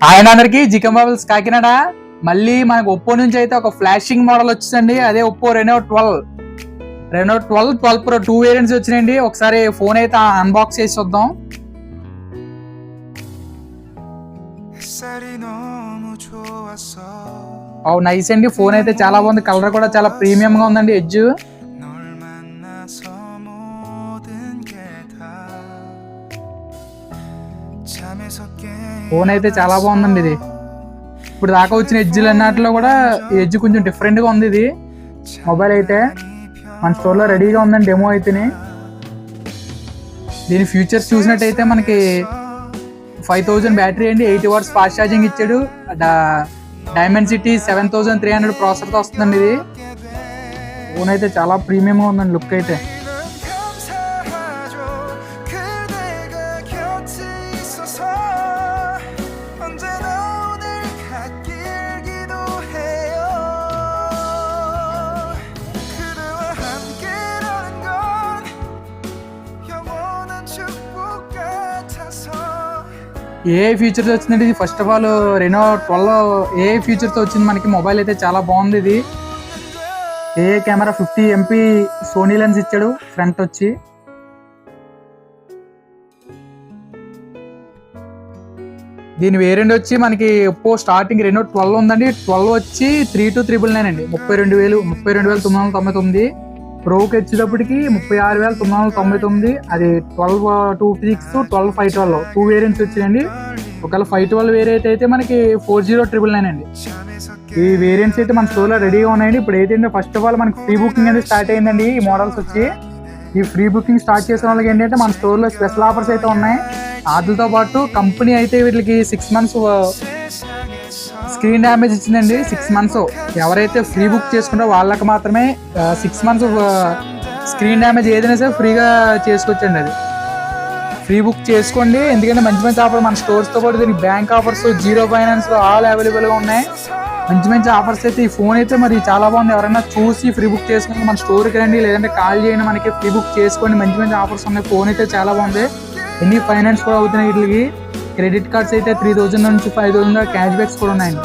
ఆయన అందరికి జికన్ మొబైల్స్ కాకినాడ. మళ్ళీ మనకు ఒప్పో నుంచి అయితే ఒక ఫ్లాషింగ్ మోడల్ వచ్చిందండి. అదే ఒప్పో రెనో 12 ప్రో 2 వేరియంట్స్ వచ్చినాయండి. ఒకసారి ఫోన్ అయితే అన్బాక్స్ చేసి చూద్దాం. నైస్ అండి. ఫోన్ అయితే చాలా బాగుంది. కలర్ కూడా చాలా ప్రీమియం గా ఉందండి. ఎడ్జ్ ఫోన్ అయితే చాలా బాగుందండి. ఇది ఇప్పుడు దాకా వచ్చిన ఎడ్జ్లు అన్నట్లో కూడా ఈ ఎడ్జ్ కొంచెం డిఫరెంట్ గా ఉంది. ఇది మొబైల్ అయితే మన స్టోర్ లో రెడీగా ఉందండి. డెమో అయితేనే దీని ఫీచర్స్ చూసినట్టయితే మనకి 5000 బ్యాటరీ అండి, 80 వాట్స్ ఫాస్ట్ ఛార్జింగ్ ఇచ్చాడు. డైమెన్సిటీ 7300 ప్రాసెసర్ తో వస్తుందండి. ఇది ఫోన్ అయితే చాలా ప్రీమియం గా ఉందండి. లుక్ అయితే ఏ ఫీచర్స్ వచ్చిందండి. ఇది ఫస్ట్ ఆఫ్ ఆల్ రెనో 12 ఏ ఫీచర్స్ వచ్చింది మనకి. మొబైల్ అయితే చాలా బాగుంది. ఇది కెమెరా 50 MP సోనీ లెన్స్ ఇచ్చాడు ఫ్రంట్ వచ్చి. దీని వేరియంట్ వచ్చి మనకి ఒప్పో స్టార్టింగ్ రెనో 12 ఉందండి. 12 వచ్చి 3299 అండి, 32,999. ప్రోకి వచ్చేటప్పటికి 36,999. అది 12/256, 12/512 2 వేరియంట్స్ వచ్చినాయండి. ఒకవేళ 512 వేరియంట్ అయితే మనకి 40,999 అండి. ఈ వేరియంట్స్ అయితే మన స్టోర్ లో రెడీగా ఉన్నాయండి. ఇప్పుడు ఏంటంటే ఫస్ట్ ఆఫ్ ఆల్ మనకి ఫ్రీ బుకింగ్ అనేది స్టార్ట్ అయిందండి. ఈ మోడల్స్ వచ్చి ఈ ఫ్రీ బుకింగ్ స్టార్ట్ చేసిన వాళ్ళకి ఏంటంటే మన స్టోర్ లో స్పెషల్ ఆఫర్స్ అయితే ఉన్నాయి. వాటితో పాటు కంపెనీ అయితే వీళ్ళకి 6 months స్క్రీన్ డ్యామేజ్ ఇచ్చిందండి. 6 months ఎవరైతే ఫ్రీ బుక్ చేసుకుంటారో వాళ్ళకి మాత్రమే 6 months స్క్రీన్ డ్యామేజ్ ఏదైనా సరే ఫ్రీగా చేసుకోవచ్చండి. అది ఫ్రీ బుక్ చేసుకోండి. ఎందుకంటే మంచి మంచి ఆఫర్ మన స్టోర్స్తో పాటు దీనికి బ్యాంక్ ఆఫర్స్, 0 ఫైనాన్స్ ఆల్ అవైలబుల్గా ఉన్నాయి. మంచి మంచి ఆఫర్స్ అయితే. ఈ ఫోన్ అయితే మరి చాలా బాగుంది. ఎవరైనా చూసి ఫ్రీ బుక్ చేసుకుని మన స్టోర్కి రండి, లేదంటే కాల్ చేయండి. మనకి ఫ్రీ బుక్ చేసుకోండి. మంచి మంచి ఆఫర్స్ ఉన్నాయి. ఫోన్ అయితే చాలా బాగుంది. ఎన్ని ఫైనాన్స్ కూడా అవుతున్నాయి. వీటికి క్రెడిట్ కార్డ్స్ అయితే 3000 నుంచి 5000 దాకా క్యాష్ బ్యాక్స్ కూడా ఉన్నాయండి.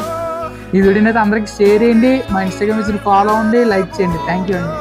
ఈ వీడియోని అయితే అందరికి షేర్ చేయండి. మా ఇన్స్టాగ్రామ్ ఫాలో అవ్వండి, లైక్ చేయండి. థ్యాంక్ యూ అండి.